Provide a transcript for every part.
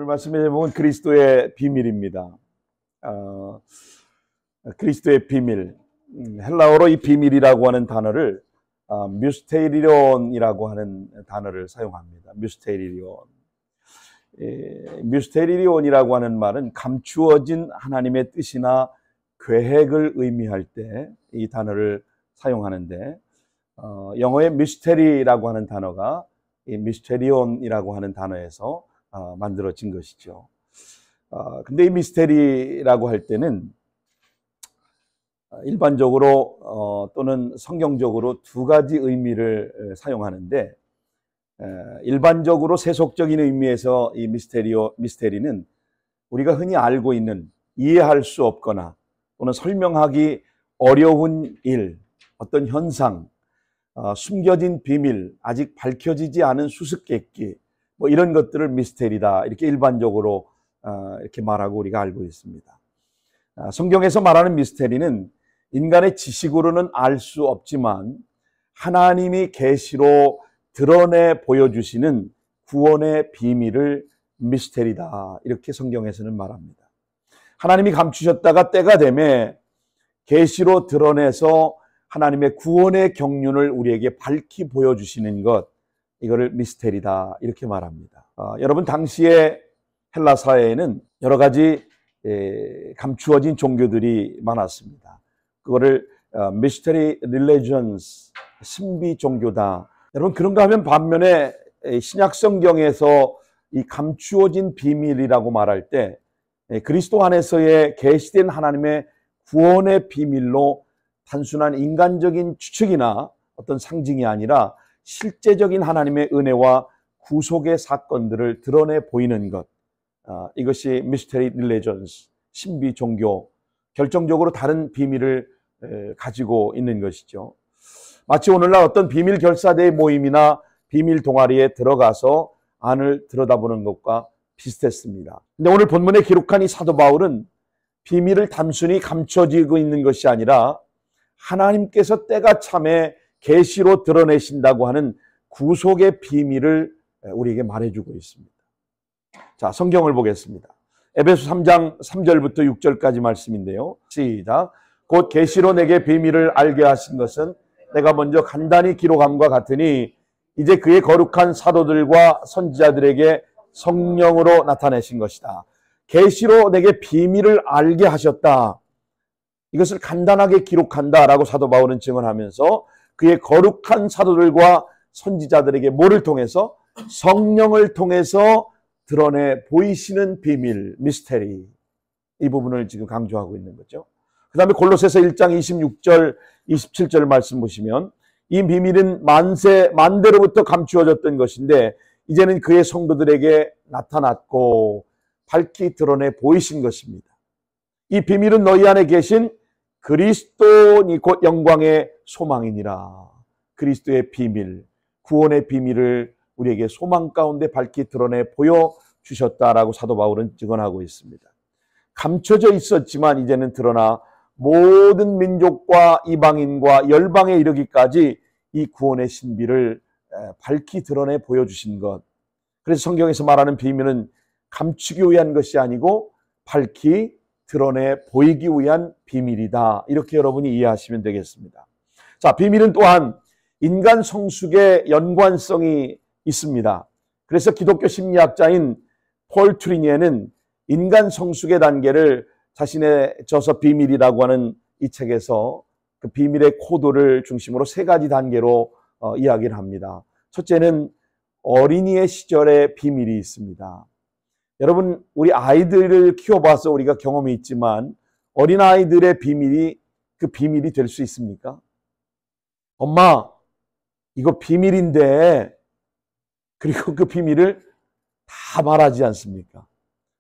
오늘 말씀의 제목은 그리스도의 비밀입니다. 그리스도의 비밀. 헬라어로 이 비밀이라고 하는 단어를 뮤스테리론이라고 하는 단어를 사용합니다. 뮤스테리론이라고 하는 말은 감추어진 하나님의 뜻이나 계획을 의미할 때 이 단어를 사용하는데, 영어의 미스테리라고 하는 단어가 이 미스테리온이라고 하는 단어에서 만들어진 것이죠. 근데 이 미스테리라고 할 때는 일반적으로 또는 성경적으로 두 가지 의미를 사용하는데, 일반적으로 세속적인 의미에서 이 미스테리는 우리가 흔히 알고 있는, 이해할 수 없거나 또는 설명하기 어려운 일, 어떤 현상, 숨겨진 비밀, 아직 밝혀지지 않은 수수께끼, 뭐 이런 것들을 미스테리다, 이렇게 일반적으로 이렇게 말하고 우리가 알고 있습니다. 성경에서 말하는 미스테리는 인간의 지식으로는 알 수 없지만 하나님이 계시로 드러내 보여주시는 구원의 비밀을 미스테리다, 이렇게 성경에서는 말합니다. 하나님이 감추셨다가 때가 되면 계시로 드러내서 하나님의 구원의 경륜을 우리에게 밝히 보여주시는 것, 이거를 미스테리다, 이렇게 말합니다. 여러분, 당시에 헬라 사회에는 여러 가지 감추어진 종교들이 많았습니다. 그거를 미스테리 릴리전스, 신비 종교다. 여러분, 그런가 하면 반면에 신약 성경에서 이 감추어진 비밀이라고 말할 때 그리스도 안에서의 계시된 하나님의 구원의 비밀로 단순한 인간적인 추측이나 어떤 상징이 아니라 실제적인 하나님의 은혜와 구속의 사건들을 드러내 보이는 것, 이것이 미스테리 릴리전스, 신비 종교, 결정적으로 다른 비밀을 가지고 있는 것이죠. 마치 오늘날 어떤 비밀 결사대의 모임이나 비밀 동아리에 들어가서 안을 들여다보는 것과 비슷했습니다. 근데 오늘 본문에 기록한 이 사도 바울은 비밀을 단순히 감춰지고 있는 것이 아니라 하나님께서 때가 참에 계시로 드러내신다고 하는 구속의 비밀을 우리에게 말해주고 있습니다. 자, 성경을 보겠습니다. 에베소 3장 3절부터 6절까지 말씀인데요. 시작. 곧 계시로 내게 비밀을 알게 하신 것은 내가 먼저 간단히 기록함과 같으니 이제 그의 거룩한 사도들과 선지자들에게 성령으로 나타내신 것이다. 계시로 내게 비밀을 알게 하셨다. 이것을 간단하게 기록한다라고 사도 바울은 증언하면서 그의 거룩한 사도들과 선지자들에게 뭐를 통해서? 성령을 통해서 드러내 보이시는 비밀, 미스테리, 이 부분을 지금 강조하고 있는 거죠. 그 다음에 골로새서 1장 26절, 27절 말씀 보시면 이 비밀은 만대로부터 감추어졌던 것인데 이제는 그의 성도들에게 나타났고 밝히 드러내 보이신 것입니다. 이 비밀은 너희 안에 계신 그리스도니 곧 영광의 소망이니라. 그리스도의 비밀, 구원의 비밀을 우리에게 소망 가운데 밝히 드러내 보여주셨다라고 사도 바울은 증언하고 있습니다. 감춰져 있었지만 이제는 드러나 모든 민족과 이방인과 열방에 이르기까지 이 구원의 신비를 밝히 드러내 보여주신 것. 그래서 성경에서 말하는 비밀은 감추기 위한 것이 아니고 밝히 드러내 보이기 위한 비밀이다. 이렇게 여러분이 이해하시면 되겠습니다. 자, 비밀은 또한 인간 성숙의 연관성이 있습니다. 그래서 기독교 심리학자인 폴 트리니에는 인간 성숙의 단계를 자신의 저서 비밀이라고 하는 이 책에서 그 비밀의 코드를 중심으로 세 가지 단계로 이야기를 합니다. 첫째는 어린이의 시절의 비밀이 있습니다. 여러분, 우리 아이들을 키워봐서 우리가 경험이 있지만 어린아이들의 비밀이 그 비밀이 될 수 있습니까? 엄마, 이거 비밀인데, 그리고 그 비밀을 다 말하지 않습니까?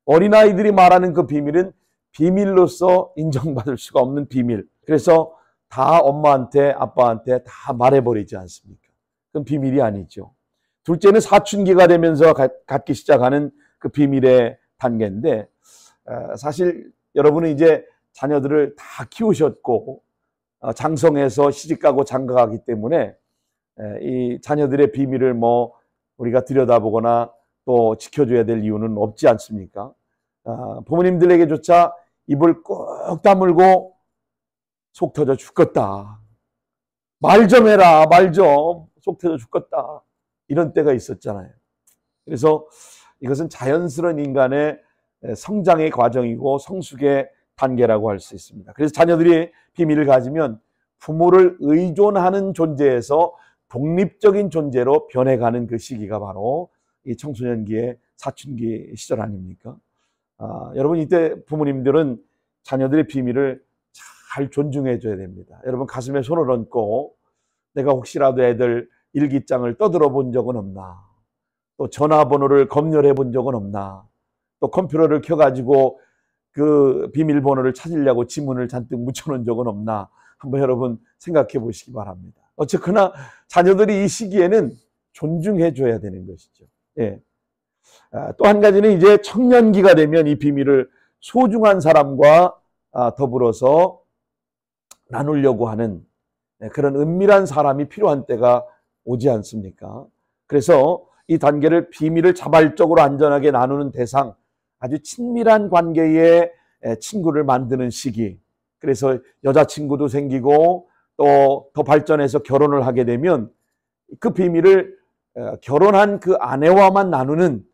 어린아이들이 말하는 그 비밀은 비밀로서 인정받을 수가 없는 비밀. 그래서 다 엄마한테, 아빠한테 다 말해버리지 않습니까? 그건 비밀이 아니죠. 둘째는 사춘기가 되면서 갖기 시작하는 그 비밀의 단계인데, 사실 여러분은 이제 자녀들을 다 키우셨고 장성해서 시집가고 장가가기 때문에 이 자녀들의 비밀을 우리가 들여다보거나 또 지켜줘야 될 이유는 없지 않습니까? 부모님들에게조차 입을 꾹 다물고 속 터져 죽겠다. 말 좀 해라, 말 좀. 속 터져 죽겠다. 이런 때가 있었잖아요. 그래서 이것은 자연스러운 인간의 성장의 과정이고 성숙의 단계라고 할 수 있습니다. 그래서 자녀들이 비밀을 가지면 부모를 의존하는 존재에서 독립적인 존재로 변해가는 그 시기가 바로 이 청소년기의 사춘기 시절 아닙니까? 여러분, 이때 부모님들은 자녀들의 비밀을 잘 존중해 줘야 됩니다. 여러분, 가슴에 손을 얹고 내가 혹시라도 애들 일기장을 떠들어 본 적은 없나? 또 전화번호를 검열해 본 적은 없나? 또 컴퓨터를 켜가지고 그 비밀번호를 찾으려고 지문을 잔뜩 묻혀놓은 적은 없나? 한번 여러분 생각해 보시기 바랍니다. 어쨌거나 자녀들이 이 시기에는 존중해 줘야 되는 것이죠. 예. 또 한 가지는 이제 청년기가 되면 이 비밀을 소중한 사람과 더불어서 나누려고 하는 그런 은밀한 사람이 필요한 때가 오지 않습니까? 그래서 이 단계를 비밀을 자발적으로 안전하게 나누는 대상, 아주 친밀한 관계의 친구를 만드는 시기, 그래서 여자친구도 생기고 또 더 발전해서 결혼을 하게 되면 그 비밀을 결혼한 그 아내와만 나누는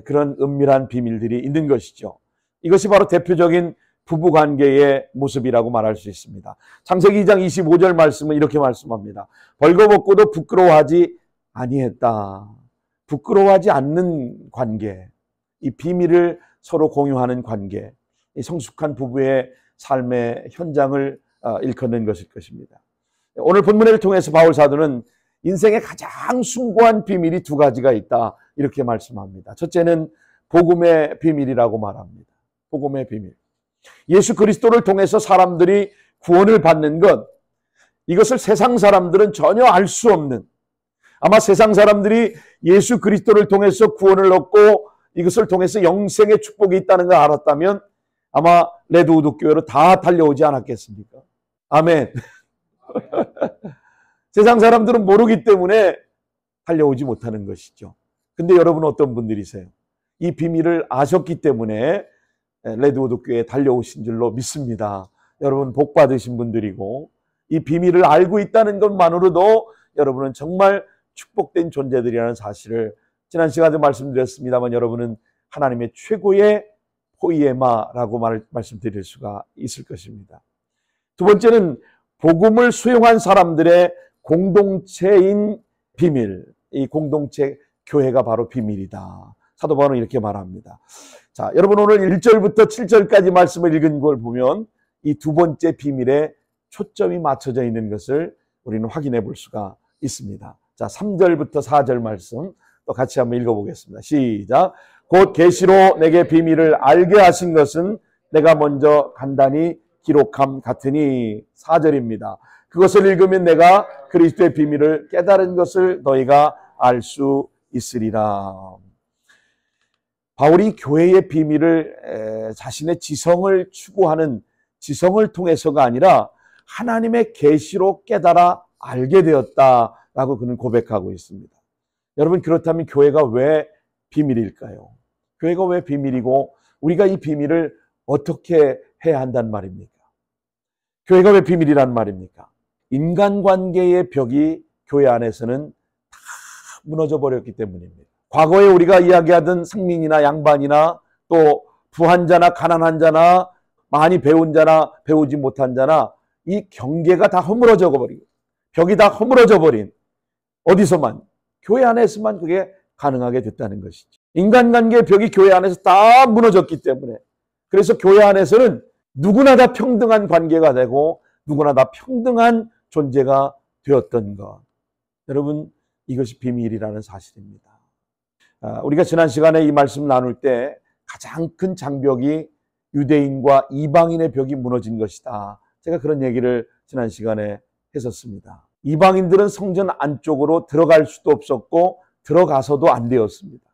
그런 은밀한 비밀들이 있는 것이죠. 이것이 바로 대표적인 부부관계의 모습이라고 말할 수 있습니다. 창세기 2장 25절 말씀은 이렇게 말씀합니다. 벌거벗고도 부끄러워하지 아니했다. 부끄러워하지 않는 관계, 이 비밀을 서로 공유하는 관계, 이 성숙한 부부의 삶의 현장을 일컫는 것일 것입니다. 오늘 본문을 통해서 바울 사도는 인생의 가장 숭고한 비밀이 두 가지가 있다, 이렇게 말씀합니다. 첫째는 복음의 비밀이라고 말합니다. 복음의 비밀. 예수 그리스도를 통해서 사람들이 구원을 받는 것, 이것을 세상 사람들은 전혀 알 수 없는, 아마 세상 사람들이 예수 그리스도를 통해서 구원을 얻고 이것을 통해서 영생의 축복이 있다는 걸 알았다면 아마 레드우드 교회로 다 달려오지 않았겠습니까? 아멘. 세상 사람들은 모르기 때문에 달려오지 못하는 것이죠. 근데 여러분 어떤 분들이세요? 이 비밀을 아셨기 때문에 레드우드 교회에 달려오신 줄로 믿습니다. 여러분 복 받으신 분들이고, 이 비밀을 알고 있다는 것만으로도 여러분은 정말 축복된 존재들이라는 사실을 지난 시간에 말씀드렸습니다만, 여러분은 하나님의 최고의 포이에마라고 말씀드릴 수가 있을 것입니다. 두 번째는 복음을 수용한 사람들의 공동체인 비밀, 이 공동체 교회가 바로 비밀이다. 사도 바울은 이렇게 말합니다. 자, 여러분 오늘 1절부터 7절까지 말씀을 읽은 걸 보면 이 두 번째 비밀에 초점이 맞춰져 있는 것을 우리는 확인해 볼 수가 있습니다. 자, 3절부터 4절 말씀 또 같이 한번 읽어보겠습니다. 시작. 곧 계시로 내게 비밀을 알게 하신 것은 내가 먼저 간단히 기록함 같으니. 4절입니다. 그것을 읽으면 내가 그리스도의 비밀을 깨달은 것을 너희가 알 수 있으리라. 바울이 교회의 비밀을 자신의 지성을 추구하는 지성을 통해서가 아니라 하나님의 계시로 깨달아 알게 되었다라고 그는 고백하고 있습니다. 여러분, 그렇다면 교회가 왜 비밀일까요? 교회가 왜 비밀이고 우리가 이 비밀을 어떻게 해야 한단 말입니까? 교회가 왜 비밀이란 말입니까? 인간관계의 벽이 교회 안에서는 다 무너져 버렸기 때문입니다. 과거에 우리가 이야기하던 상민이나 양반이나 또 부한 자나 가난한 자나 많이 배운 자나 배우지 못한 자나 이 경계가 다 허물어져 버리고 벽이 다 허물어져 버린, 어디서만? 교회 안에서만 그게 가능하게 됐다는 것이죠. 인간관계의 벽이 교회 안에서 다 무너졌기 때문에, 그래서 교회 안에서는 누구나 다 평등한 관계가 되고 누구나 다 평등한 존재가 되었던 것. 여러분, 이것이 비밀이라는 사실입니다. 우리가 지난 시간에 이 말씀 나눌 때 가장 큰 장벽이 유대인과 이방인의 벽이 무너진 것이다. 제가 그런 얘기를 지난 시간에 했었습니다. 이방인들은 성전 안쪽으로 들어갈 수도 없었고 들어가서도 안 되었습니다.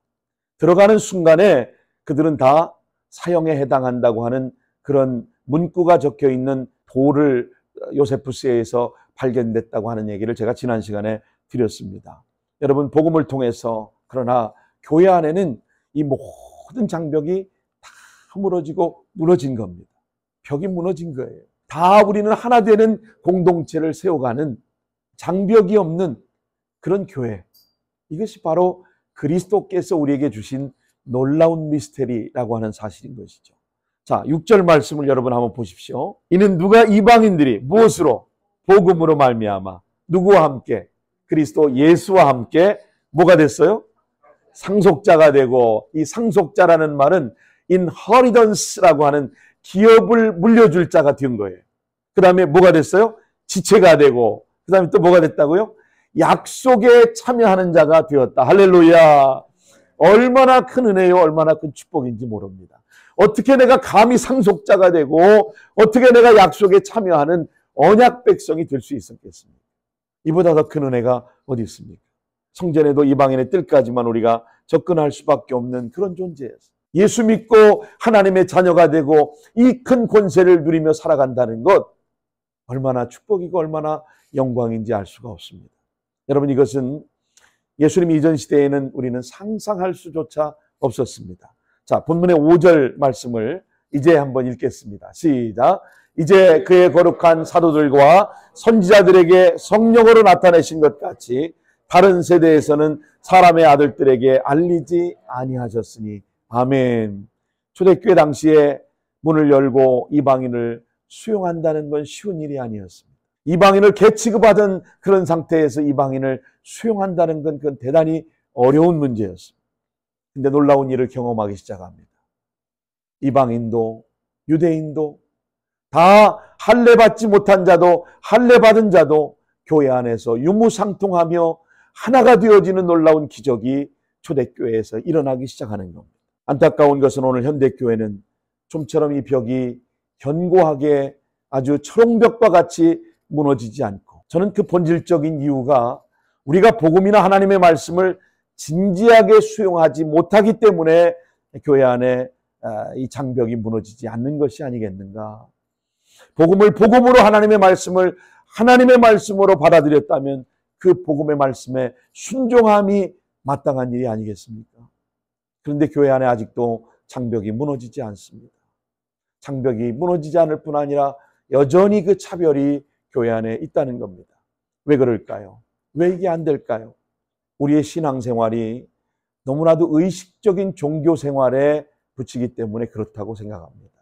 들어가는 순간에 그들은 다 사형에 해당한다고 하는 그런 문구가 적혀 있는 돌을 요세푸스에서 발견됐다고 하는 얘기를 제가 지난 시간에 드렸습니다. 여러분, 복음을 통해서, 그러나 교회 안에는 이 모든 장벽이 다 무너지고 무너진 겁니다. 벽이 무너진 거예요. 다 우리는 하나 되는 공동체를 세워가는 장벽이 없는 그런 교회. 이것이 바로 그리스도께서 우리에게 주신 놀라운 미스테리라고 하는 사실인 것이죠. 자, 6절 말씀을 여러분 한번 보십시오. 이는 누가 이방인들이 무엇으로? 복음으로 말미암아 누구와 함께? 그리스도 예수와 함께 뭐가 됐어요? 상속자가 되고, 이 상속자라는 말은 inheritance라고 하는 기업을 물려줄 자가 된 거예요. 그 다음에 뭐가 됐어요? 지체가 되고, 그 다음에 또 뭐가 됐다고요? 약속에 참여하는 자가 되었다. 할렐루야. 얼마나 큰 은혜요, 얼마나 큰 축복인지 모릅니다. 어떻게 내가 감히 상속자가 되고 어떻게 내가 약속에 참여하는 언약 백성이 될 수 있었겠습니까? 이보다 더 큰 은혜가 어디 있습니까? 성전에도 이방인의 뜰까지만 우리가 접근할 수밖에 없는 그런 존재였어요. 예수 믿고 하나님의 자녀가 되고 이 큰 권세를 누리며 살아간다는 것, 얼마나 축복이고 얼마나 영광인지 알 수가 없습니다. 여러분, 이것은 예수님 이전 시대에는 우리는 상상할 수조차 없었습니다. 자, 본문의 5절 말씀을 이제 한번 읽겠습니다. 시작. 이제 그의 거룩한 사도들과 선지자들에게 성령으로 나타내신 것 같이 다른 세대에서는 사람의 아들들에게 알리지 아니하셨으니. 아멘. 초대교회 당시에 문을 열고 이방인을 수용한다는 건 쉬운 일이 아니었습니다. 이방인을 개취급하던 그런 상태에서 이방인을 수용한다는 건 그건 대단히 어려운 문제였습니다. 근데 놀라운 일을 경험하기 시작합니다. 이방인도 유대인도 다 할례받지 못한 자도 할례받은 자도 교회 안에서 유무상통하며 하나가 되어지는 놀라운 기적이 초대교회에서 일어나기 시작하는 겁니다. 안타까운 것은 오늘 현대교회는 좀처럼 이 벽이 견고하게 아주 철옹벽과 같이 무너지지 않고, 저는 그 본질적인 이유가 우리가 복음이나 하나님의 말씀을 진지하게 수용하지 못하기 때문에 교회 안에 이 장벽이 무너지지 않는 것이 아니겠는가. 복음을 복음으로 하나님의 말씀을 하나님의 말씀으로 받아들였다면 그 복음의 말씀에 순종함이 마땅한 일이 아니겠습니까? 그런데 교회 안에 아직도 장벽이 무너지지 않습니다. 장벽이 무너지지 않을 뿐 아니라 여전히 그 차별이 교회 안에 있다는 겁니다. 왜 그럴까요? 왜 이게 안 될까요? 우리의 신앙생활이 너무나도 의식적인 종교생활에 붙이기 때문에 그렇다고 생각합니다.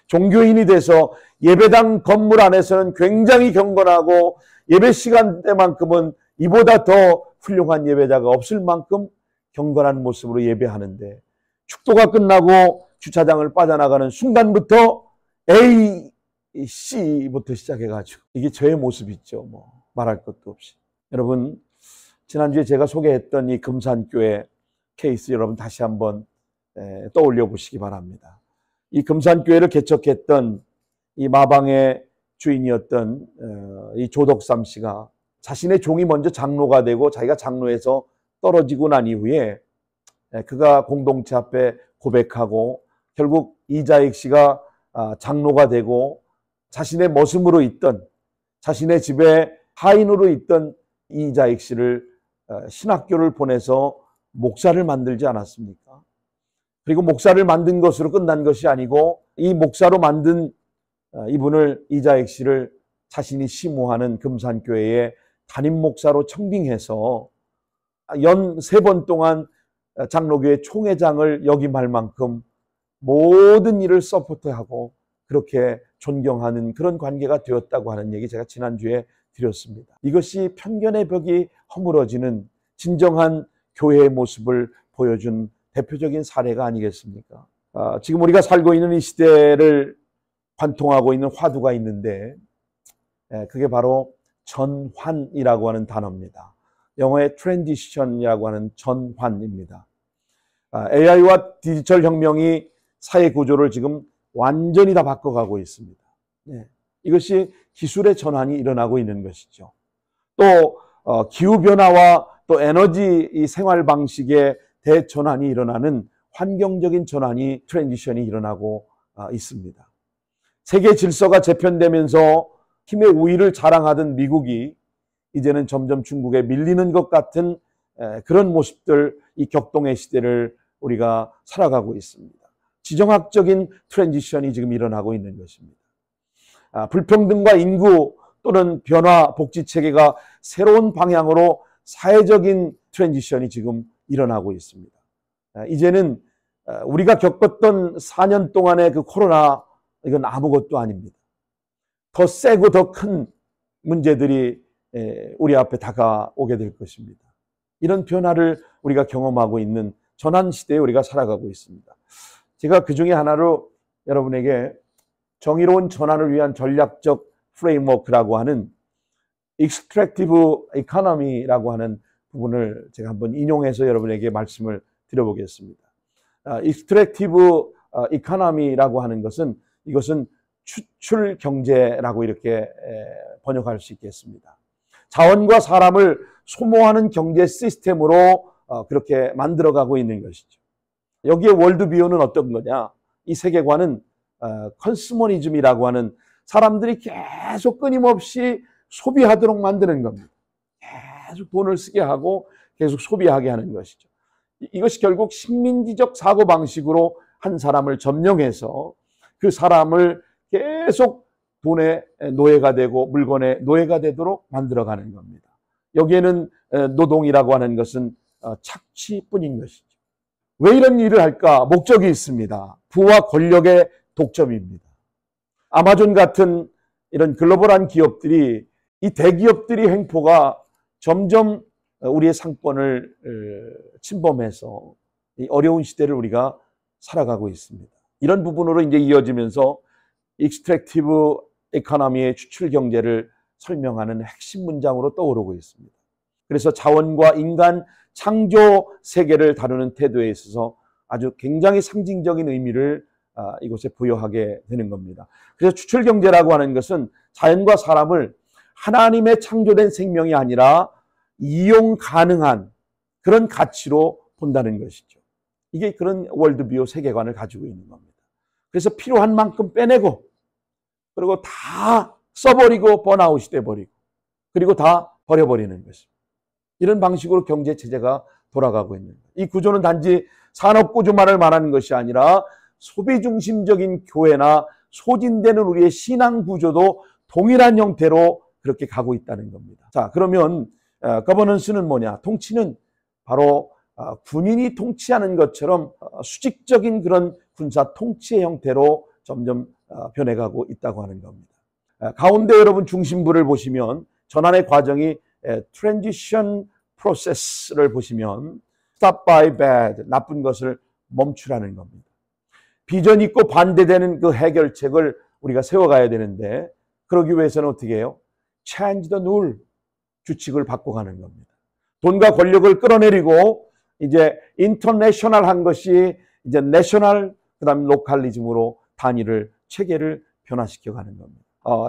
종교인이 돼서 예배당 건물 안에서는 굉장히 경건하고 예배 시간대만큼은 이보다 더 훌륭한 예배자가 없을 만큼 경건한 모습으로 예배하는데, 축도가 끝나고 주차장을 빠져나가는 순간부터 A, C부터 시작해가지고 이게 저의 모습이죠. 뭐 말할 것도 없이. 여러분, 지난주에 제가 소개했던 이 금산교회 케이스 여러분 다시 한번 떠올려 보시기 바랍니다. 이 금산교회를 개척했던 이 마방의 주인이었던 이 조덕삼 씨가 자신의 종이 먼저 장로가 되고 자기가 장로에서 떨어지고 난 이후에 그가 공동체 앞에 고백하고 결국 이자익 씨가 장로가 되고 자신의 머슴으로 있던, 자신의 집에 하인으로 있던 이자익 씨를 신학교를 보내서 목사를 만들지 않았습니까? 그리고 목사를 만든 것으로 끝난 것이 아니고 이 목사로 만든 이분을, 이자익 씨를 자신이 시무하는 금산교회의 담임 목사로 청빙해서 연 3번 동안 장로교회 총회장을 역임할 만큼 모든 일을 서포트하고 그렇게 존경하는 그런 관계가 되었다고 하는 얘기 제가 지난주에 드렸습니다. 이것이 편견의 벽이 허물어지는 진정한 교회의 모습을 보여준 대표적인 사례가 아니겠습니까? 지금 우리가 살고 있는 이 시대를 관통하고 있는 화두가 있는데 그게 바로 전환이라고 하는 단어입니다. 영어의 트랜지션이라고 하는 전환입니다. AI와 디지털 혁명이 사회 구조를 지금 완전히 다 바꿔가고 있습니다. 이것이 기술의 전환이 일어나고 있는 것이죠. 또 기후변화와 또 에너지 이 생활 방식의 대전환이 일어나는 환경적인 전환이 트랜지션이 일어나고 있습니다. 세계 질서가 재편되면서 힘의 우위를 자랑하던 미국이 이제는 점점 중국에 밀리는 것 같은 그런 모습들, 이 격동의 시대를 우리가 살아가고 있습니다. 지정학적인 트랜지션이 지금 일어나고 있는 것입니다. 불평등과 인구 또는 변화, 복지체계가 새로운 방향으로 사회적인 트랜지션이 지금 일어나고 있습니다. 이제는 우리가 겪었던 4년 동안의 그 코로나, 이건 아무것도 아닙니다. 더 세고 더 큰 문제들이 우리 앞에 다가오게 될 것입니다. 이런 변화를 우리가 경험하고 있는 전환 시대에 우리가 살아가고 있습니다. 제가 그 중에 하나로 여러분에게 정의로운 전환을 위한 전략적 프레임워크라고 하는 extractive economy라고 하는 부분을 제가 한번 인용해서 여러분에게 말씀을 드려보겠습니다. extractive economy라고 하는 것은 이것은 추출 경제라고 이렇게 번역할 수 있겠습니다. 자원과 사람을 소모하는 경제 시스템으로 그렇게 만들어가고 있는 것이죠. 여기에 월드비유는 어떤 거냐? 이 세계관은 컨슈머니즘이라고 하는 사람들이 계속 끊임없이 소비하도록 만드는 겁니다. 계속 돈을 쓰게 하고 계속 소비하게 하는 것이죠. 이것이 결국 식민지적 사고방식으로 한 사람을 점령해서 그 사람을 계속 돈의 노예가 되고 물건의 노예가 되도록 만들어가는 겁니다. 여기에는 노동이라고 하는 것은 착취뿐인 것이죠. 왜 이런 일을 할까? 목적이 있습니다. 부와 권력의 독점입니다. 아마존 같은 이런 글로벌한 기업들이, 이 대기업들이 횡포가 점점 우리의 상권을 침범해서 이 어려운 시대를 우리가 살아가고 있습니다. 이런 부분으로 이제 이어지면서 익스트랙티브 에코노미의 추출 경제를 설명하는 핵심 문장으로 떠오르고 있습니다. 그래서 자원과 인간 창조 세계를 다루는 태도에 있어서 아주 굉장히 상징적인 의미를 이곳에 부여하게 되는 겁니다. 그래서 추출 경제라고 하는 것은 자연과 사람을 하나님의 창조된 생명이 아니라 이용 가능한 그런 가치로 본다는 것이죠. 이게 그런 월드뷰 세계관을 가지고 있는 겁니다. 그래서 필요한 만큼 빼내고, 그리고 다 써버리고 번아웃이 돼버리고, 그리고 다 버려버리는 것입니다. 이런 방식으로 경제 체제가 돌아가고 있는 거예요. 이 구조는 단지 산업 구조만을 말하는 것이 아니라 소비 중심적인 교회나 소진되는 우리의 신앙 구조도 동일한 형태로 그렇게 가고 있다는 겁니다. 자, 그러면 거버넌스는 뭐냐? 통치는 바로 군인이 통치하는 것처럼 수직적인 그런 군사 통치의 형태로 점점 변해가고 있다고 하는 겁니다. 가운데 여러분 중심부를 보시면 전환의 과정이 트랜지션 프로세스를 보시면 stop by bad, 나쁜 것을 멈추라는 겁니다. 비전 있고 반대되는 그 해결책을 우리가 세워가야 되는데, 그러기 위해서는 어떻게 해요? change the rule, 규칙을 바꿔가는 겁니다. 돈과 권력을 끌어내리고 이제 인터내셔널한 것이 이제 내셔널, 그다음 로컬리즘으로 단위를 체계를 변화시켜가는 겁니다.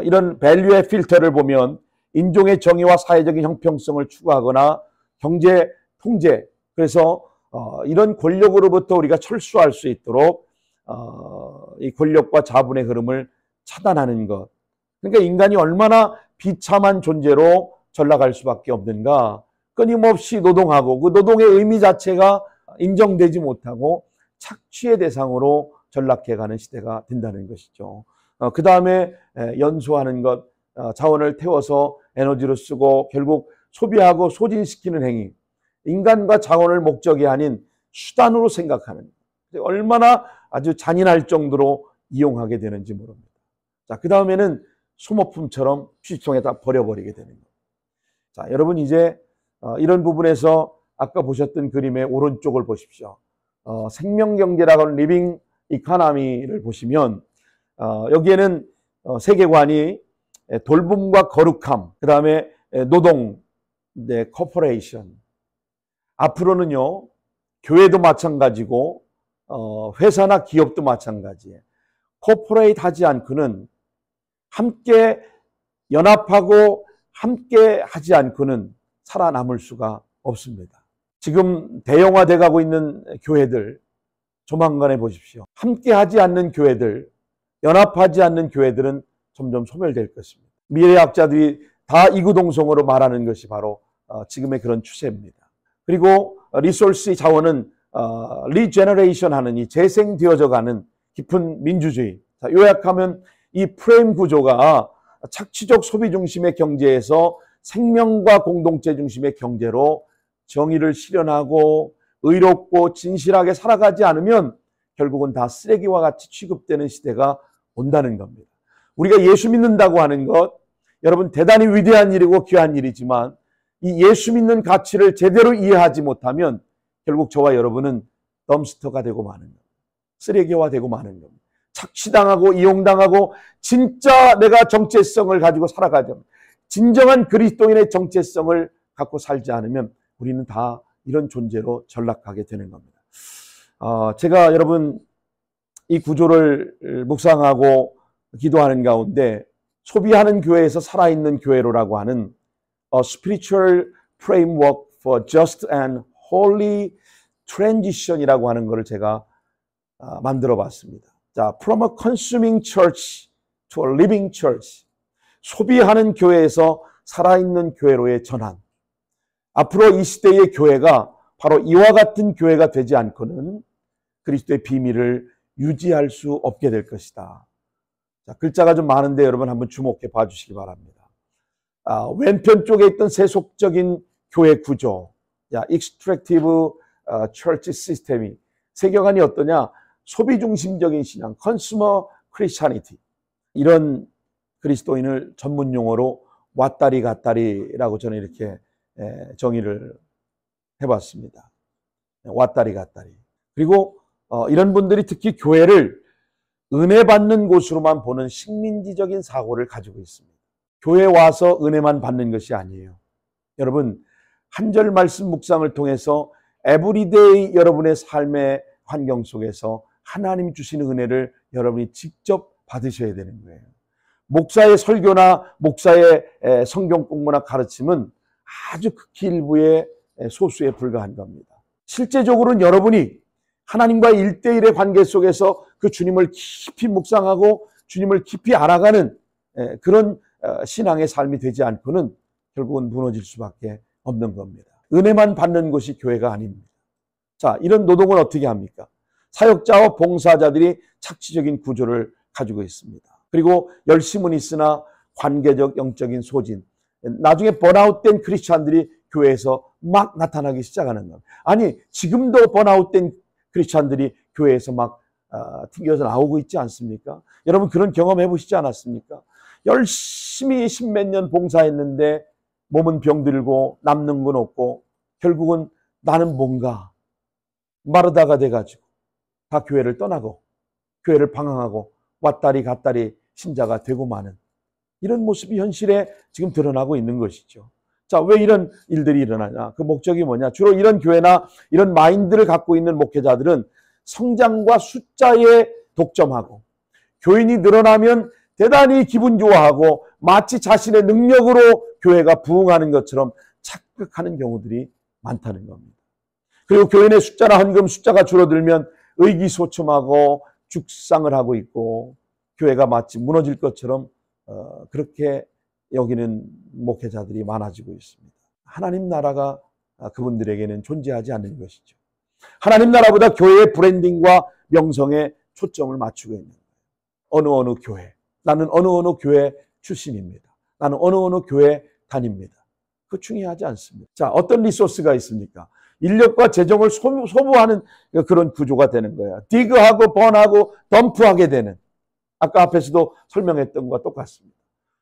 이런 밸류의 필터를 보면 인종의 정의와 사회적인 형평성을 추구하거나 경제 통제, 그래서 이런 권력으로부터 우리가 철수할 수 있도록 이 권력과 자본의 흐름을 차단하는 것. 그러니까 인간이 얼마나 비참한 존재로 전락할 수밖에 없는가. 끊임없이 노동하고 그 노동의 의미 자체가 인정되지 못하고 착취의 대상으로 전락해가는 시대가 된다는 것이죠. 그 다음에 연소하는 것, 자원을 태워서 에너지로 쓰고 결국 소비하고 소진시키는 행위, 인간과 자원을 목적이 아닌 수단으로 생각하는, 얼마나 아주 잔인할 정도로 이용하게 되는지 모릅니다. 자, 그 다음에는 소모품처럼 취지통에다 버려버리게 되는 거예요. 자, 여러분 이제 이런 부분에서 아까 보셨던 그림의 오른쪽을 보십시오. 생명경제라고 하는 리빙 이코노미를 보시면 여기에는 세계관이 돌봄과 거룩함, 그 다음에 노동, 코퍼레이션. 앞으로는요, 교회도 마찬가지고 회사나 기업도 마찬가지예요. 코퍼레이트 하지 않고는, 함께 연합하고 함께 하지 않고는 살아남을 수가 없습니다. 지금 대형화돼 가고 있는 교회들 조만간에 보십시오. 함께 하지 않는 교회들, 연합하지 않는 교회들은 점점 소멸될 것입니다. 미래학자들이 다 이구동성으로 말하는 것이 바로 지금의 그런 추세입니다. 그리고 리소스의 자원은 리제너레이션 하는 이 재생되어져 가는 깊은 민주주의. 자, 요약하면 이 프레임 구조가 착취적 소비 중심의 경제에서 생명과 공동체 중심의 경제로 정의를 실현하고 의롭고 진실하게 살아가지 않으면 결국은 다 쓰레기와 같이 취급되는 시대가 온다는 겁니다. 우리가 예수 믿는다고 하는 것, 여러분 대단히 위대한 일이고 귀한 일이지만 이 예수 믿는 가치를 제대로 이해하지 못하면 결국 저와 여러분은 덤스터가 되고 마는 겁니다. 쓰레기화 되고 마는 겁니다. 착취당하고 이용당하고 진짜 내가 정체성을 가지고 살아가죠. 진정한 그리스도인의 정체성을 갖고 살지 않으면 우리는 다 이런 존재로 전락하게 되는 겁니다. 제가 여러분 이 구조를 묵상하고 기도하는 가운데 소비하는 교회에서 살아있는 교회로라고 하는 Spiritual Framework for Just and Holy Transition이라고 하는 것을 제가 만들어 봤습니다. 자, From a Consuming Church to a Living Church. 소비하는 교회에서 살아있는 교회로의 전환. 앞으로 이 시대의 교회가 바로 이와 같은 교회가 되지 않고는 그리스도의 비밀을 유지할 수 없게 될 것이다. 자, 글자가 좀 많은데 여러분 한번 주목해 봐주시기 바랍니다. 왼편 쪽에 있던 세속적인 교회 구조, extractive church system이 세계관이 어떠냐? 소비 중심적인 신앙, consumer Christianity. 이런 그리스도인을 전문 용어로 왔다리 갔다리라고 저는 이렇게 정의를 해봤습니다. 왔다리 갔다리. 그리고 이런 분들이 특히 교회를 은혜 받는 곳으로만 보는 식민지적인 사고를 가지고 있습니다. 교회 와서 은혜만 받는 것이 아니에요. 여러분, 한 절 말씀 묵상을 통해서 에브리데이 여러분의 삶의 환경 속에서 하나님 주시는 은혜를 여러분이 직접 받으셔야 되는 거예요. 목사의 설교나 목사의 성경 공부나 가르침은 아주 극히 일부의 소수에 불과한 겁니다. 실제적으로는 여러분이 하나님과 1대1의 관계 속에서 그 주님을 깊이 묵상하고 주님을 깊이 알아가는 그런 신앙의 삶이 되지 않고는 결국은 무너질 수밖에 없는 겁니다. 은혜만 받는 것이 교회가 아닙니다. 자, 이런 노동을 어떻게 합니까? 사역자와 봉사자들이 착취적인 구조를 가지고 있습니다. 그리고 열심은 있으나 관계적 영적인 소진. 나중에 번아웃된 크리스찬들이 교회에서 막 나타나기 시작하는 겁니다. 아니, 지금도 번아웃된 크리스찬들이 교회에서 막 튕겨서 나오고 있지 않습니까? 여러분 그런 경험 해보시지 않았습니까? 열심히 십몇 년 봉사했는데 몸은 병들고 남는 건 없고 결국은 나는 뭔가 마르다가 돼가지고 다 교회를 떠나고 교회를 방황하고 왔다리 갔다리 신자가 되고 마는 이런 모습이 현실에 지금 드러나고 있는 것이죠. 자, 왜 이런 일들이 일어나냐? 그 목적이 뭐냐? 주로 이런 교회나 이런 마인드를 갖고 있는 목회자들은 성장과 숫자에 독점하고 교인이 늘어나면 대단히 기분 좋아하고 마치 자신의 능력으로 교회가 부흥하는 것처럼 착각하는 경우들이 많다는 겁니다. 그리고 교인의 숫자나 헌금 숫자가 줄어들면 의기소침하고 죽상을 하고 있고 교회가 마치 무너질 것처럼 그렇게 여기는 목회자들이 많아지고 있습니다. 하나님 나라가 그분들에게는 존재하지 않는 것이죠. 하나님 나라보다 교회의 브랜딩과 명성에 초점을 맞추고 있는 거예요. 어느 교회. 나는 어느 교회 출신입니다. 나는 어느 교회 다닙니다. 그거 중요하지 않습니다. 자, 어떤 리소스가 있습니까? 인력과 재정을 소모하는 그런 구조가 되는 거예요. 디그하고 번하고 덤프하게 되는. 아까 앞에서도 설명했던 것과 똑같습니다.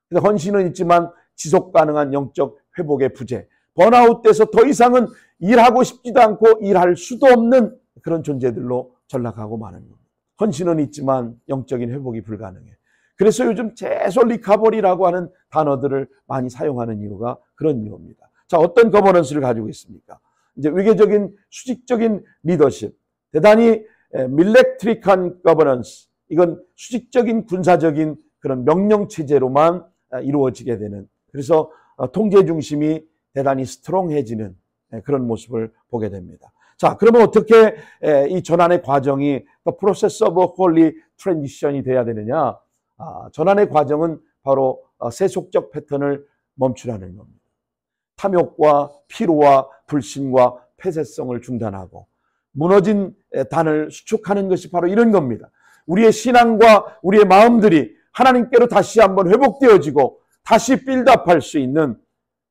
그래서 헌신은 있지만 지속 가능한 영적 회복의 부재. 번아웃돼서 더 이상은 일하고 싶지도 않고 일할 수도 없는 그런 존재들로 전락하고 마는 겁니다. 헌신은 있지만 영적인 회복이 불가능해. 그래서 요즘 재소 리카버리라고 하는 단어들을 많이 사용하는 이유가 그런 이유입니다. 자, 어떤 거버넌스를 가지고 있습니까? 이제 위계적인 수직적인 리더십, 대단히 밀레트릭한 거버넌스, 이건 수직적인 군사적인 그런 명령 체제로만 이루어지게 되는, 그래서 통제 중심이 대단히 스트롱해지는 그런 모습을 보게 됩니다. 자, 그러면 어떻게 이 전환의 과정이 프로세스 오브 홀리 트랜지션이 돼야 되느냐? 전환의 과정은 바로 세속적 패턴을 멈추라는 겁니다. 탐욕과 피로와 불신과 폐쇄성을 중단하고 무너진 단을 수축하는 것이 바로 이런 겁니다. 우리의 신앙과 우리의 마음들이 하나님께로 다시 한번 회복되어지고 다시 빌드업할 수 있는,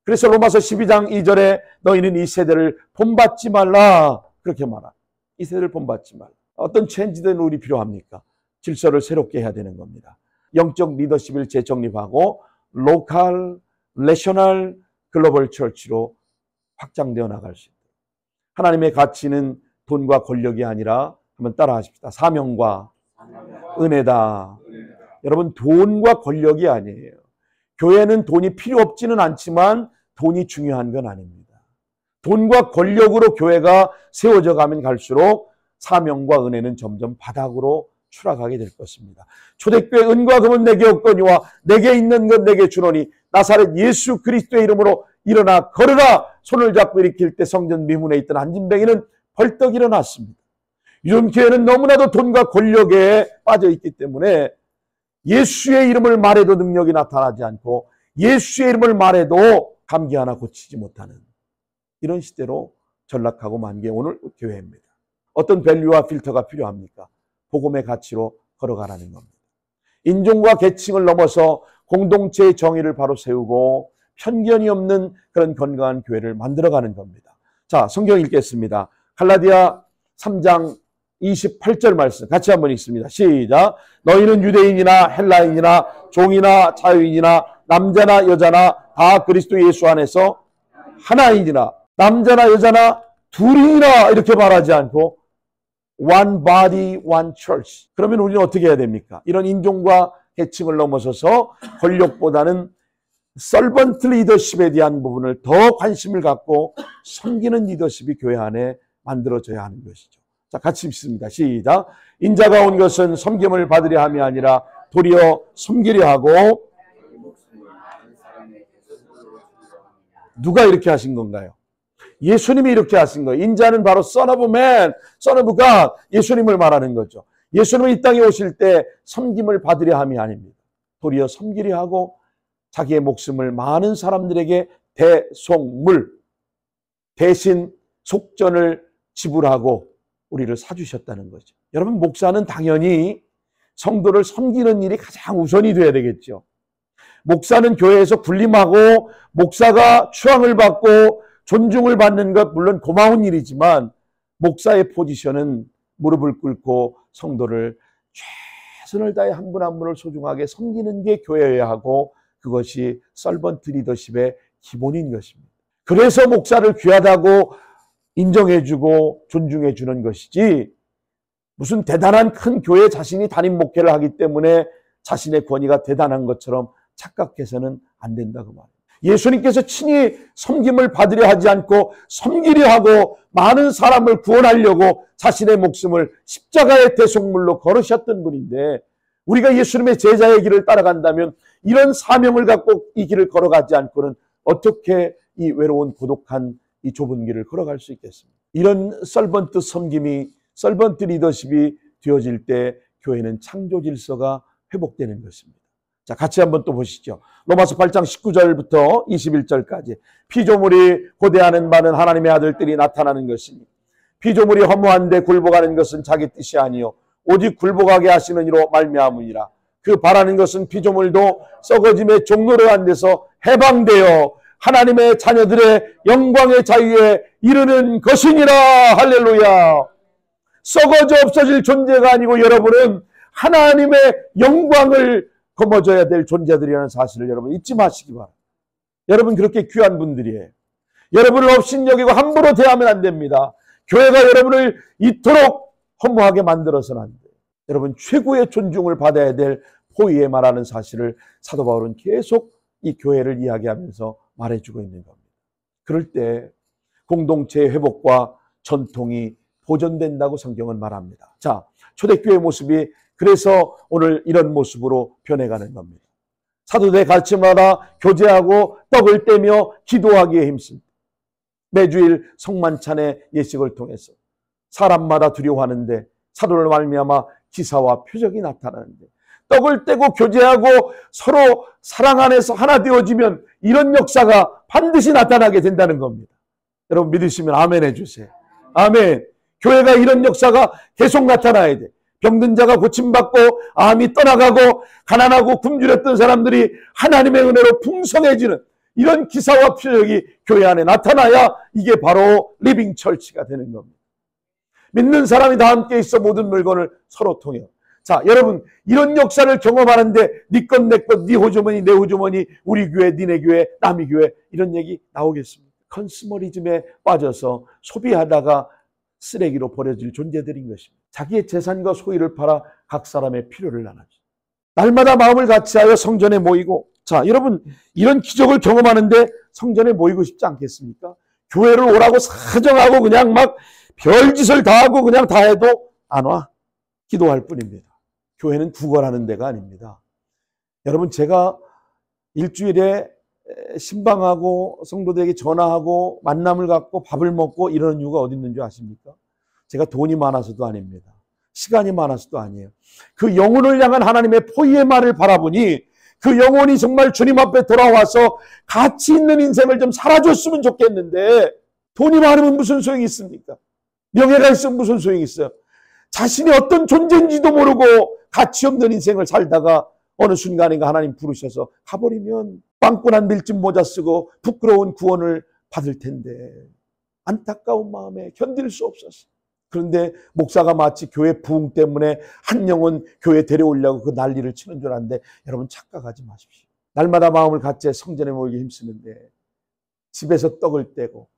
그래서 로마서 12장 2절에 너희는 이 세대를 본받지 말라 그렇게 말합니다. 이 세대를 본받지 말라. 어떤 체인지된 룰이 필요합니까? 질서를 새롭게 해야 되는 겁니다. 영적 리더십을 재정립하고 로컬, 내셔널, 글로벌 처치로 확장되어 나갈 수 있다. 하나님의 가치는 돈과 권력이 아니라, 한번 따라 하십시다. 사명과 은혜다. 여러분, 돈과 권력이 아니에요. 교회는 돈이 필요 없지는 않지만 돈이 중요한 건 아닙니다. 돈과 권력으로 교회가 세워져 가면 갈수록 사명과 은혜는 점점 바닥으로 추락하게 될 것입니다. 초대교회 은과 금은 내게 없거니와 내게 있는 것 내게 주노니 나사렛 예수 그리스도의 이름으로 일어나 걸으라. 손을 잡고 일으킬 때 성전 미문에 있던 안진뱅이는 벌떡 일어났습니다. 이런 교회는 너무나도 돈과 권력에 빠져 있기 때문에 예수의 이름을 말해도 능력이 나타나지 않고 예수의 이름을 말해도 감기 하나 고치지 못하는 이런 시대로 전락하고 만 게 오늘 교회입니다. 어떤 밸류와 필터가 필요합니까? 복음의 가치로 걸어가라는 겁니다. 인종과 계층을 넘어서 공동체의 정의를 바로 세우고 편견이 없는 그런 건강한 교회를 만들어가는 겁니다. 자, 성경 읽겠습니다. 갈라디아 3장 28절 말씀 같이 한번 읽습니다. 시작. 너희는 유대인이나 헬라인이나 종이나 자유인이나 남자나 여자나 다 그리스도 예수 안에서 하나이니라. 남자나 여자나 둘이나 이렇게 말하지 않고 one body, one church. 그러면 우리는 어떻게 해야 됩니까? 이런 인종과 계층을 넘어서서 권력보다는 서번트 리더십에 대한 부분을 더 관심을 갖고 섬기는 리더십이 교회 안에 만들어져야 하는 것이죠. 자, 같이 읽습니다. 시작. 인자가 온 것은 섬김을 받으려 함이 아니라 도리어 섬기려 하고. 누가 이렇게 하신 건가요? 예수님이 이렇게 하신 거예요. 인자는 바로 Son of Man, Son of God, 예수님을 말하는 거죠. 예수님은 이 땅에 오실 때 섬김을 받으려 함이 아닙니다. 도리어 섬기려 하고 자기의 목숨을 많은 사람들에게 대속물, 대신 속전을 지불하고 우리를 사주셨다는 거죠. 여러분, 목사는 당연히 성도를 섬기는 일이 가장 우선이 돼야 되겠죠. 목사는 교회에서 군림하고 목사가 추앙을 받고 존중을 받는 것 물론 고마운 일이지만 목사의 포지션은 무릎을 꿇고 성도를 최선을 다해 한 분 한 분을 소중하게 섬기는 게 교회여야 하고 그것이 서번트 리더십의 기본인 것입니다. 그래서 목사를 귀하다고 인정해주고 존중해주는 것이지 무슨 대단한 큰 교회 자신이 담임 목회를 하기 때문에 자신의 권위가 대단한 것처럼 착각해서는 안 된다고 말합니다. 예수님께서 친히 섬김을 받으려 하지 않고 섬기려 하고 많은 사람을 구원하려고 자신의 목숨을 십자가의 대속물로 걸으셨던 분인데 우리가 예수님의 제자의 길을 따라간다면 이런 사명을 갖고 이 길을 걸어가지 않고는 어떻게 이 외로운 고독한 이 좁은 길을 걸어갈 수 있겠습니까? 이런 서번트 섬김이 서번트 리더십이 되어질 때 교회는 창조 질서가 회복되는 것입니다. 자, 같이 한번 또 보시죠. 로마서 8장 19절부터 21절까지 피조물이 고대하는 바는 하나님의 아들들이 나타나는 것이니 피조물이 허무한데 굴복하는 것은 자기 뜻이 아니요 오직 굴복하게 하시는 이로 말미암으니라. 그 바라는 것은 피조물도 썩어짐의 종로로 안 돼서 해방되어 하나님의 자녀들의 영광의 자유에 이르는 것이니라. 할렐루야. 썩어져 없어질 존재가 아니고 여러분은 하나님의 영광을 거머져야 될 존재들이라는 사실을 여러분 잊지 마시기 바랍니다. 여러분 그렇게 귀한 분들이에요. 여러분을 업신여기고 함부로 대하면 안 됩니다. 교회가 여러분을 이토록 허무하게 만들어서는 안 돼요. 여러분 최고의 존중을 받아야 될 포위에 말하는 사실을 사도 바울은 계속 이 교회를 이야기하면서 말해주고 있는 겁니다. 그럴 때 공동체의 회복과 전통이 보존된다고 성경은 말합니다. 자, 초대교회의 모습이 그래서 오늘 이런 모습으로 변해가는 겁니다. 사도들의 가르침마다 교제하고 떡을 떼며 기도하기에 힘씁니다. 매주일 성만찬의 예식을 통해서 사람마다 두려워하는데 사도를 말미암아 기사와 표적이 나타나는데 떡을 떼고 교제하고 서로 사랑 안에서 하나 되어지면 이런 역사가 반드시 나타나게 된다는 겁니다. 여러분 믿으시면 아멘 해주세요. 아멘. 교회가 이런 역사가 계속 나타나야 돼. 병든 자가 고침받고 암이 떠나가고 가난하고 굶주렸던 사람들이 하나님의 은혜로 풍성해지는 이런 기사와 표적이 교회 안에 나타나야 이게 바로 리빙 철치가 되는 겁니다. 믿는 사람이 다 함께 있어 모든 물건을 서로 통해. 자, 여러분 이런 역사를 경험하는데 네 것 내 것, 네 호주머니 내 호주머니, 우리 교회 니네 교회 남이 교회 이런 얘기 나오겠습니다. 컨슈머리즘에 빠져서 소비하다가 쓰레기로 버려질 존재들인 것입니다. 자기의 재산과 소유를 팔아 각 사람의 필요를 나누죠. 날마다 마음을 같이하여 성전에 모이고, 자 여러분 이런 기적을 경험하는데 성전에 모이고 싶지 않겠습니까? 교회를 오라고 사정하고 그냥 막 별짓을 다 하고 그냥 다 해도 안 와. 기도할 뿐입니다. 교회는 구걸하는 데가 아닙니다. 여러분 제가 일주일에 신방하고 성도들에게 전화하고 만남을 갖고 밥을 먹고 이러는 이유가 어디 있는 줄 아십니까? 제가 돈이 많아서도 아닙니다. 시간이 많아서도 아니에요. 그 영혼을 향한 하나님의 포의의 말을 바라보니 그 영혼이 정말 주님 앞에 돌아와서 가치 있는 인생을 좀 살아줬으면 좋겠는데 돈이 많으면 무슨 소용이 있습니까? 명예가 있으면 무슨 소용이 있어요? 자신이 어떤 존재인지도 모르고 가치 없는 인생을 살다가 어느 순간인가 하나님 부르셔서 가버리면 빵꾸난 밀짚 모자 쓰고 부끄러운 구원을 받을 텐데 안타까운 마음에 견딜 수 없었어요. 그런데 목사가 마치 교회 부흥 때문에 한 영혼 교회 데려오려고 그 난리를 치는 줄 알았는데 여러분 착각하지 마십시오. 날마다 마음을 같이 성전에 모이기 힘쓰는데 집에서 떡을 떼고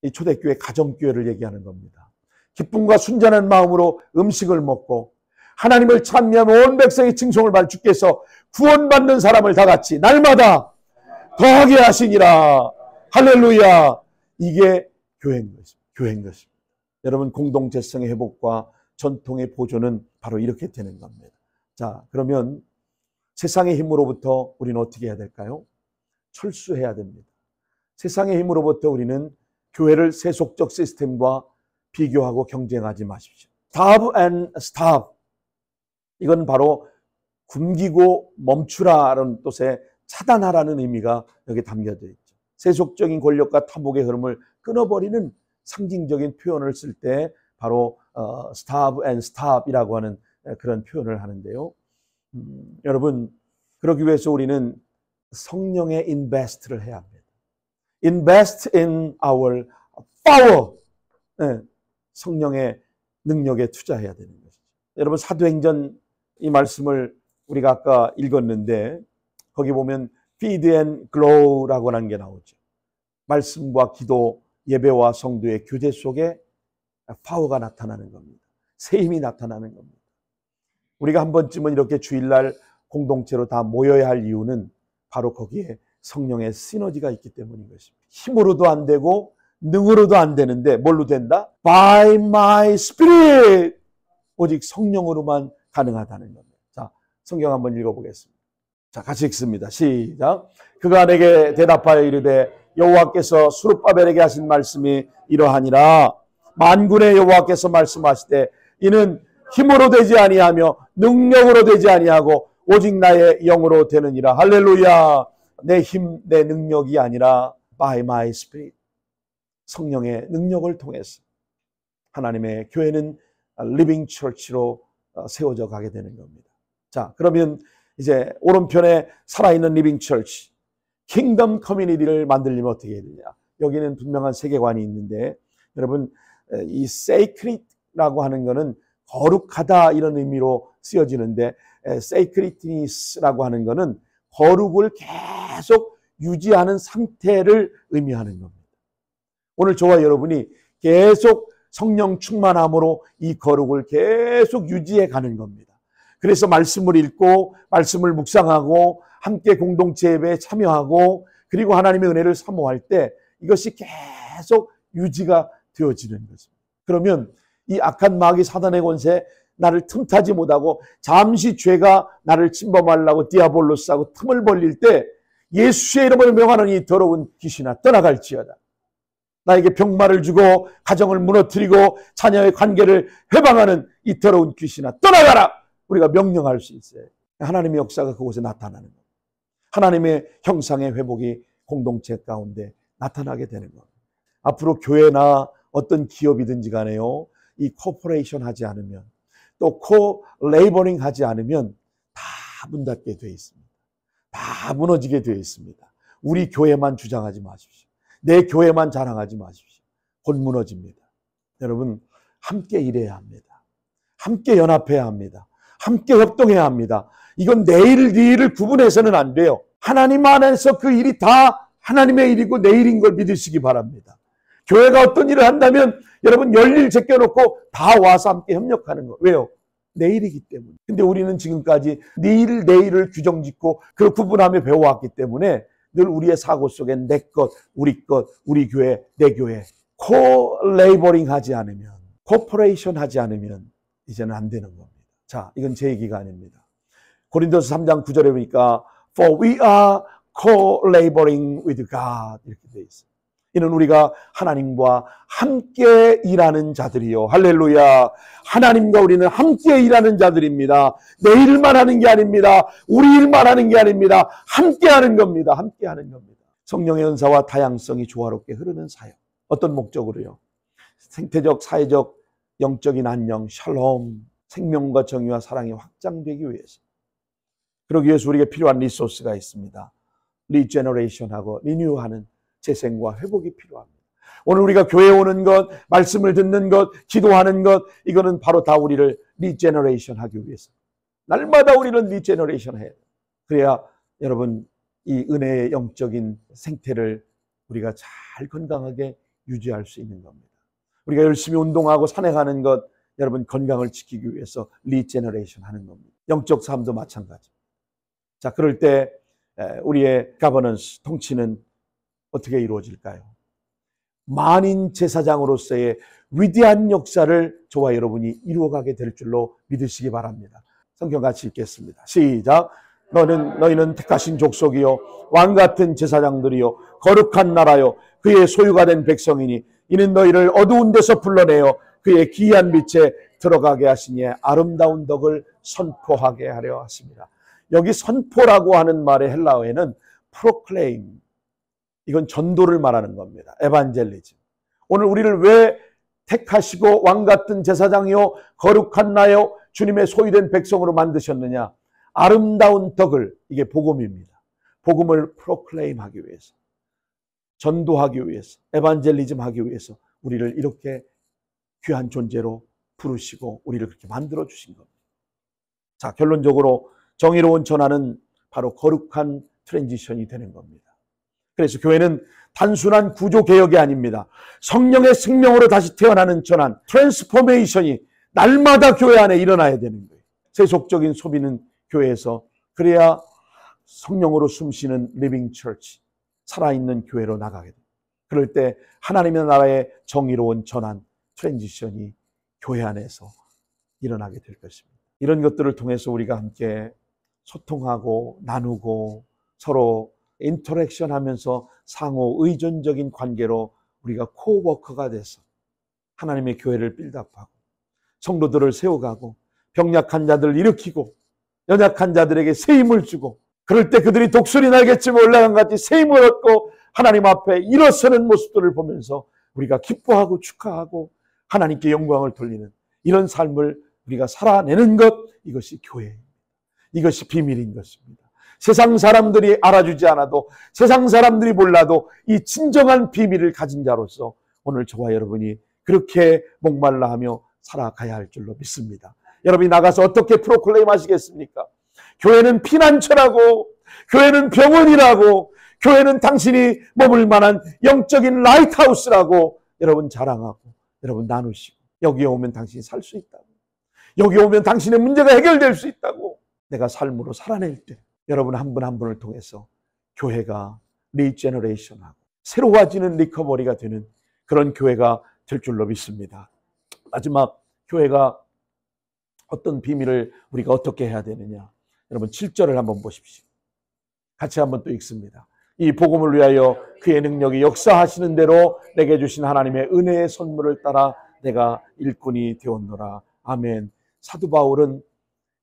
이 초대교회 가정교회를 얘기하는 겁니다. 기쁨과 순전한 마음으로 음식을 먹고 하나님을 찬미하며 온 백성의 칭송을 받아 주께서 구원받는 사람을 다 같이 날마다 더하게 하시니라. 할렐루야. 이게 교회인 것입니다. 교회인 것입니다. 여러분 공동체성의 회복과 전통의 보존은 바로 이렇게 되는 겁니다. 자, 그러면 세상의 힘으로부터 우리는 어떻게 해야 될까요? 철수해야 됩니다. 세상의 힘으로부터 우리는 교회를 세속적 시스템과 비교하고 경쟁하지 마십시오. Stop and stop. 이건 바로 굶기고 멈추라는 뜻의 차단하라는 의미가 여기 담겨져 있죠. 세속적인 권력과 탐욕의 흐름을 끊어버리는 상징적인 표현을 쓸 때 바로 stop and stop이라고 하는 그런 표현을 하는데요. 여러분 그러기 위해서 우리는 성령에 invest를 해야 합니다. Invest in our power. 네, 성령의 능력에 투자해야 되는 것이죠. 여러분 사도행전 이 말씀을 우리가 아까 읽었는데 거기 보면 feed and grow라고 하는 게 나오죠. 말씀과 기도, 예배와 성도의 교제 속에 파워가 나타나는 겁니다. 새 힘이 나타나는 겁니다. 우리가 한 번쯤은 이렇게 주일날 공동체로 다 모여야 할 이유는 바로 거기에 성령의 시너지가 있기 때문인 것입니다. 힘으로도 안 되고 능으로도 안 되는데 뭘로 된다? By my spirit. 오직 성령으로만 가능하다는 겁니다. 자, 성경 한번 읽어보겠습니다. 자, 같이 읽습니다. 시작. 그가 내게 대답하여 이르되 여호와께서 스룹바벨에게 하신 말씀이 이러하니라. 만군의 여호와께서 말씀하시되 이는 힘으로 되지 아니하며 능력으로 되지 아니하고 오직 나의 영으로 되느니라. 할렐루야. 내 힘, 내 능력이 아니라 by my spirit. 성령의 능력을 통해서 하나님의 교회는 리빙 처치로 세워져 가게 되는 겁니다. 자, 그러면 이제 오른편에 살아있는 리빙 처치, 킹덤 커뮤니티를 만들려면 어떻게 해야 되냐? 여기는 분명한 세계관이 있는데 여러분 이 sacred라고 하는 거는 거룩하다 이런 의미로 쓰여지는데 sacredness라고 하는 거는 거룩을 계속 유지하는 상태를 의미하는 겁니다. 오늘 저와 여러분이 계속 성령 충만함으로 이 거룩을 계속 유지해 가는 겁니다. 그래서 말씀을 읽고 말씀을 묵상하고 함께 공동체 예배에 참여하고 그리고 하나님의 은혜를 사모할 때 이것이 계속 유지가 되어지는 것입니다. 그러면 이 악한 마귀 사단의 권세 나를 틈타지 못하고 잠시 죄가 나를 침범하려고 디아볼로스하고 틈을 벌릴 때 예수의 이름을 명하는 이 더러운 귀신아 떠나갈지어다. 나에게 병마를 주고 가정을 무너뜨리고 자녀의 관계를 회방하는 이 더러운 귀신아 떠나가라. 우리가 명령할 수 있어요. 하나님의 역사가 그곳에 나타나는 겁니다. 하나님의 형상의 회복이 공동체 가운데 나타나게 되는 겁니다. 앞으로 교회나 어떤 기업이든지 간에요, 이 코퍼레이션 하지 않으면, 또 코-레이버링 하지 않으면 다 문 닫게 되어 있습니다. 다 무너지게 되어 있습니다. 우리 교회만 주장하지 마십시오. 내 교회만 자랑하지 마십시오. 곧 무너집니다. 여러분, 함께 일해야 합니다. 함께 연합해야 합니다. 함께 협동해야 합니다. 이건 내 일, 네 일을 구분해서는 안 돼요. 하나님 안에서 그 일이 다 하나님의 일이고 내 일인 걸 믿으시기 바랍니다. 교회가 어떤 일을 한다면 여러분 열일 제껴놓고 다 와서 함께 협력하는 거. 왜요? 내 일이기 때문에. 근데 우리는 지금까지 네 일, 내 일을 규정짓고 그걸 구분하며 배워왔기 때문에 늘 우리의 사고 속엔 내 것, 우리 것, 우리 교회, 내 교회. 코-레이버링 하지 않으면, 코퍼레이션 하지 않으면 이제는 안 되는 겁니다. 자, 이건 제 얘기가 아닙니다. 고린도서 3장 9절에 보니까 For we are co-laboring with God 이렇게 되어 있어요. 이는 우리가 하나님과 함께 일하는 자들이요. 할렐루야. 하나님과 우리는 함께 일하는 자들입니다. 내 일만 하는 게 아닙니다. 우리 일만 하는 게 아닙니다. 함께 하는 겁니다. 함께 하는 겁니다. 성령의 은사와 다양성이 조화롭게 흐르는 사역. 어떤 목적으로요? 생태적, 사회적, 영적인 안녕, 샬롬, 생명과 정의와 사랑이 확장되기 위해서. 그러기 위해서 우리에게 필요한 리소스가 있습니다. 리제너레이션하고 리뉴하는 재생과 회복이 필요합니다. 오늘 우리가 교회에 오는 것, 말씀을 듣는 것, 기도하는 것, 이거는 바로 다 우리를 리제너레이션 하기 위해서. 날마다 우리는 리제너레이션 해야 돼요. 그래야 여러분 이 은혜의 영적인 생태를 우리가 잘 건강하게 유지할 수 있는 겁니다. 우리가 열심히 운동하고 산행하는 것, 여러분 건강을 지키기 위해서 리제너레이션 하는 겁니다. 영적 삶도 마찬가지. 자, 그럴 때 우리의 가버넌스, 통치는 어떻게 이루어질까요? 만인 제사장으로서의 위대한 역사를 저와 여러분이 이루어가게 될 줄로 믿으시기 바랍니다. 성경 같이 읽겠습니다. 시작. 너희는 택하신 족속이요 왕같은 제사장들이요 거룩한 나라요 그의 소유가 된 백성이니 이는 너희를 어두운 데서 불러내어 그의 기이한 빛에 들어가게 하시니 아름다운 덕을 선포하게 하려 하십니다. 여기 선포라고 하는 말의 헬라어에는 proclaim, 이건 전도를 말하는 겁니다. 에반젤리즘. 오늘 우리를 왜 택하시고 왕같은 제사장이요 거룩한 나요 주님의 소유된 백성으로 만드셨느냐? 아름다운 덕을, 이게 복음입니다. 복음을 proclaim 하기 위해서, 전도하기 위해서, 에반젤리즘 하기 위해서 우리를 이렇게 귀한 존재로 부르시고 우리를 그렇게 만들어 주신 겁니다. 자, 결론적으로 정의로운 전환은 바로 거룩한 트랜지션이 되는 겁니다. 그래서 교회는 단순한 구조개혁이 아닙니다. 성령의 생명으로 다시 태어나는 전환, 트랜스포메이션이 날마다 교회 안에 일어나야 되는 거예요. 세속적인 소비는 교회에서, 그래야 성령으로 숨쉬는 리빙 처치, 살아있는 교회로 나가게 됩니다. 그럴 때 하나님의 나라의 정의로운 전환, 트랜지션이 교회 안에서 일어나게 될 것입니다. 이런 것들을 통해서 우리가 함께 소통하고 나누고 서로 인터랙션 하면서 상호 의존적인 관계로 우리가 코워커가 돼서 하나님의 교회를 빌드업하고 성도들을 세워가고 병약한 자들을 일으키고 연약한 자들에게 새 힘을 주고, 그럴 때 그들이 독수리 날개쯤에 올라간 것 같이 새 힘을 얻고 하나님 앞에 일어서는 모습들을 보면서 우리가 기뻐하고 축하하고 하나님께 영광을 돌리는 이런 삶을 우리가 살아내는 것, 이것이 교회입니다. 이것이 비밀인 것입니다. 세상 사람들이 알아주지 않아도, 세상 사람들이 몰라도 이 진정한 비밀을 가진 자로서 오늘 저와 여러분이 그렇게 목말라 하며 살아가야 할 줄로 믿습니다. 여러분이 나가서 어떻게 프로클레임 하시겠습니까? 교회는 피난처라고, 교회는 병원이라고, 교회는 당신이 머물 만한 영적인 라이트하우스라고 여러분 자랑하고 여러분 나누시고, 여기에 오면 당신이 살 수 있다고, 여기 오면 당신의 문제가 해결될 수 있다고 내가 삶으로 살아낼 때 여러분 한 분 한 분을 통해서 교회가 리제너레이션하고 새로워지는 리커버리가 되는 그런 교회가 될 줄로 믿습니다. 마지막, 교회가 어떤 비밀을 우리가 어떻게 해야 되느냐? 여러분 7절을 한번 보십시오. 같이 한번 또 읽습니다. 이 복음을 위하여 그의 능력이 역사하시는 대로 내게 주신 하나님의 은혜의 선물을 따라 내가 일꾼이 되었노라. 아멘. 사도 바울은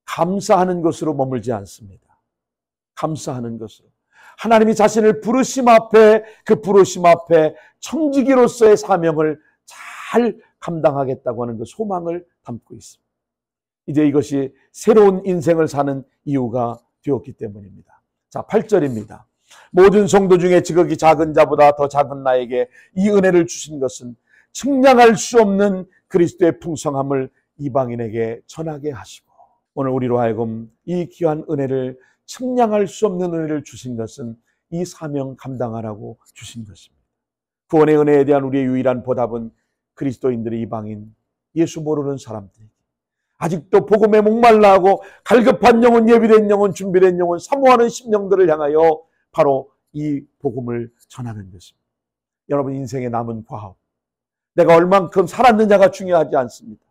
감사하는 것으로 머물지 않습니다. 감사하는 것으로. 하나님이 자신을 부르심 앞에, 그 부르심 앞에 청지기로서의 사명을 잘 감당하겠다고 하는 그 소망을 담고 있습니다. 이제 이것이 새로운 인생을 사는 이유가 되었기 때문입니다. 자, 8절입니다. 모든 성도 중에 지극히 작은 자보다 더 작은 나에게 이 은혜를 주신 것은 측량할 수 없는 그리스도의 풍성함을 이방인에게 전하게 하시고, 오늘 우리로 하여금 이 귀한 은혜를, 측량할 수 없는 은혜를 주신 것은 이 사명 감당하라고 주신 것입니다. 구원의 은혜에 대한 우리의 유일한 보답은 그리스도인들의 이방인, 예수 모르는 사람들에게, 아직도 복음에 목말라 하고 갈급한 영혼, 예비된 영혼, 준비된 영혼, 사모하는 심령들을 향하여 바로 이 복음을 전하는 것입니다. 여러분, 인생의 남은 과업, 내가 얼만큼 살았느냐가 중요하지 않습니다.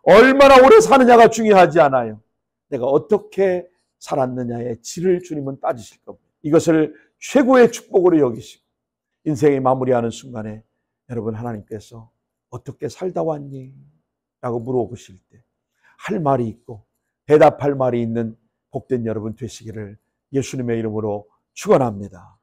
얼마나 오래 사느냐가 중요하지 않아요. 내가 어떻게 살았느냐의 질을 주님은 따지실 겁니다. 이것을 최고의 축복으로 여기시고 인생의 마무리하는 순간에 여러분, 하나님께서 어떻게 살다 왔니? 라고 물어보실 때 할 말이 있고 대답할 말이 있는 복된 여러분 되시기를 예수님의 이름으로 축원합니다.